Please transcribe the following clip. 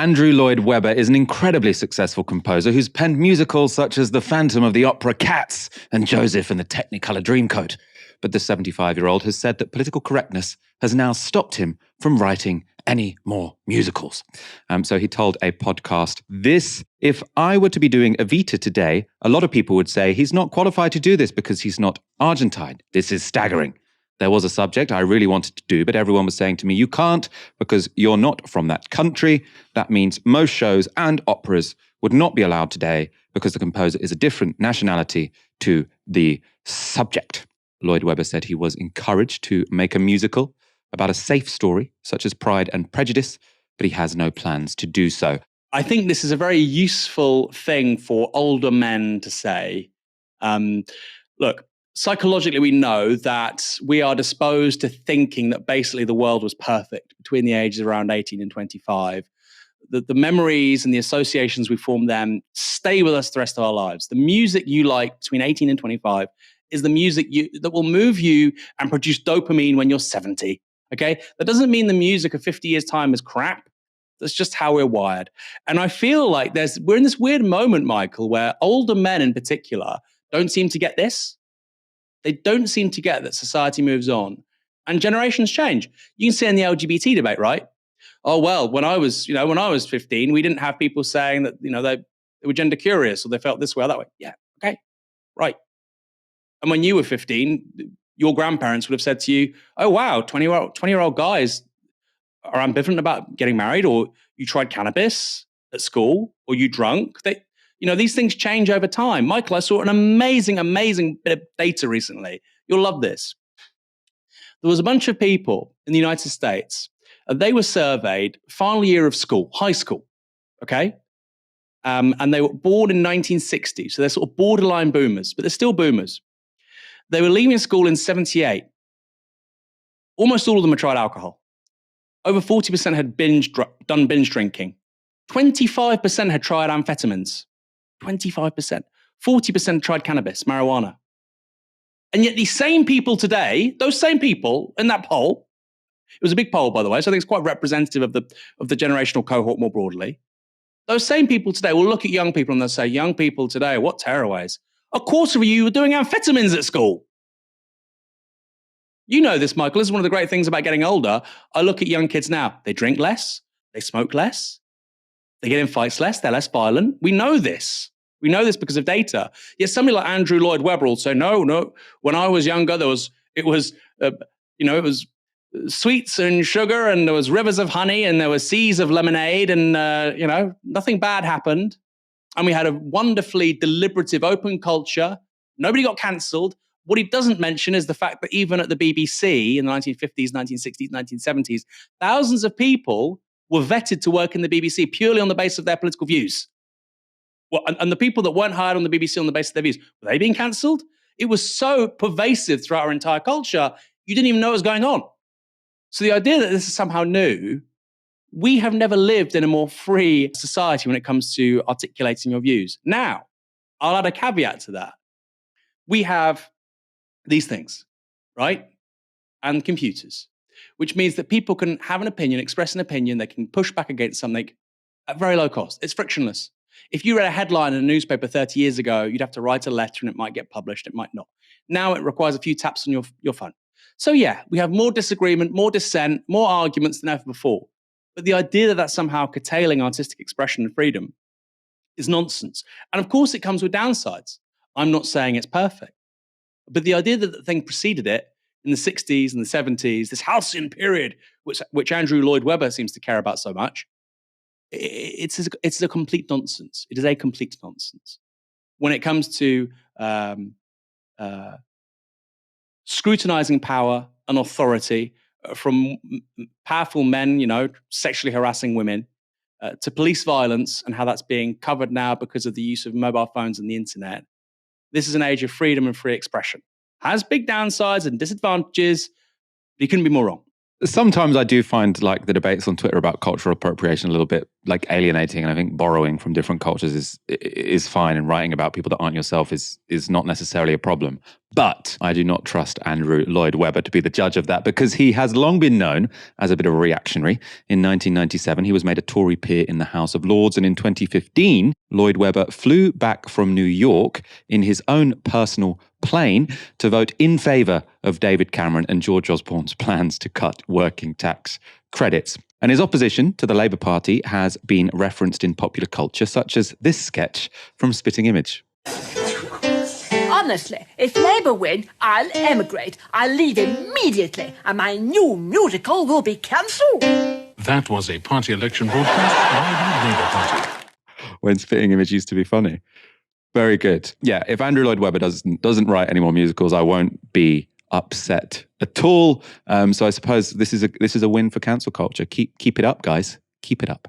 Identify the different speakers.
Speaker 1: Andrew Lloyd-Webber is an incredibly successful composer who's penned musicals such as The Phantom of the Opera, Cats, and Joseph and the Technicolor Dreamcoat. But the 75-year-old has said that political correctness has now stopped him from writing any more musicals. So he told a podcast, if I were to be doing Evita today, a lot of people would say he's not qualified to do this because he's not Argentine. This is staggering. There was a subject I really wanted to do, but everyone was saying to me, you can't because you're not from that country. That means most shows and operas would not be allowed today because the composer is a different nationality to the subject. Lloyd-Webber said he was encouraged to make a musical about a safe story, such as Pride and Prejudice, but he has no plans to do so.
Speaker 2: I think this is a very useful thing for older men to say. Look, psychologically, we know that we are disposed to thinking that basically the world was perfect between the ages of around 18 and 25. The memories and the associations we form then stay with us the rest of our lives. The music you like between 18 and 25 is the music that will move you and produce dopamine when you're 70. Okay? That doesn't mean the music of 50 years' time is crap. That's just how we're wired. And I feel like we're in this weird moment, Michael, where older men in particular don't seem to get this. They don't seem to get that society moves on and generations change. You can see in the LGBT debate, right? Oh, well, when I was 15, we didn't have people saying that, they were gender curious or they felt this way or that way. Yeah. Okay. Right. And when you were 15, your grandparents would have said to you, oh, wow, 20-year-old guys are ambivalent about getting married, or you tried cannabis at school, or you drunk. These things change over time. Michael, I saw an amazing bit of data recently. You'll love this. There was a bunch of people in the United States, and they were surveyed final year of school, high school, okay? And they were born in 1960, so they're sort of borderline boomers, but they're still boomers. They were leaving school in 78. Almost all of them had tried alcohol. Over 40% had done binge drinking. 25% had tried amphetamines. 25%. 40% tried cannabis, marijuana. And yet these same people today, those same people in that poll, it was a big poll, by the way, so I think it's quite representative of the generational cohort more broadly. Those same people today will look at young people and they'll say, young people today, what tearaways? A quarter of you were doing amphetamines at school. You know this, Michael. This is one of the great things about getting older. I look at young kids now. They drink less. They smoke less. They get in fights less. They're less violent. We know this. We know this because of data. Yet somebody like Andrew Lloyd-Webber will say, no, when I was younger, it was sweets and sugar, and there was rivers of honey, and there were seas of lemonade, and nothing bad happened. And we had a wonderfully deliberative, open culture. Nobody got cancelled. What he doesn't mention is the fact that even at the BBC in the 1950s, 1960s, 1970s, thousands of people were vetted to work in the BBC purely on the basis of their political views. Well, and the people that weren't hired on the BBC on the basis of their views, were they being cancelled? It was so pervasive throughout our entire culture, you didn't even know what was going on. So the idea that this is somehow new, we have never lived in a more free society when it comes to articulating your views. Now, I'll add a caveat to that. We have these things, right? And computers, which means that people can have an opinion, express an opinion, they can push back against something at very low cost. It's frictionless. If you read a headline in a newspaper 30 years ago, you'd have to write a letter and it might get published, it might not. Now it requires a few taps on your phone. So yeah, we have more disagreement, more dissent, more arguments than ever before. But the idea that that's somehow curtailing artistic expression and freedom is nonsense. And of course it comes with downsides. I'm not saying it's perfect. But the idea that the thing preceded it in the 60s and the 70s, this halcyon period, which Andrew Lloyd-Webber seems to care about so much, it's a complete nonsense. It is a complete nonsense. When it comes to scrutinizing power and authority from powerful men, sexually harassing women, to police violence and how that's being covered now because of the use of mobile phones and the internet. This is an age of freedom and free expression. Has big downsides and disadvantages, but you couldn't be more wrong.
Speaker 1: Sometimes I do find like the debates on Twitter about cultural appropriation a little bit like alienating, and I think borrowing from different cultures is fine, and writing about people that aren't yourself is not necessarily a problem. But I do not trust Andrew Lloyd-Webber to be the judge of that, because he has long been known as a bit of a reactionary. In 1997, he was made a Tory peer in the House of Lords, and in 2015, Lloyd-Webber flew back from New York in his own personal plane to vote in favour of David Cameron and George Osborne's plans to cut working tax credits. And his opposition to the Labour Party has been referenced in popular culture, such as this sketch from Spitting Image.
Speaker 3: Honestly, if Labour win, I'll emigrate. I'll leave immediately, and my new musical will be cancelled.
Speaker 4: That was a party election broadcast by the Labour Party.
Speaker 1: When Spitting Image used to be funny. Very good. Yeah, if Andrew Lloyd-Webber doesn't write any more musicals, I won't be upset at all. So I suppose this is a win for cancel culture. Keep it up, guys. Keep it up.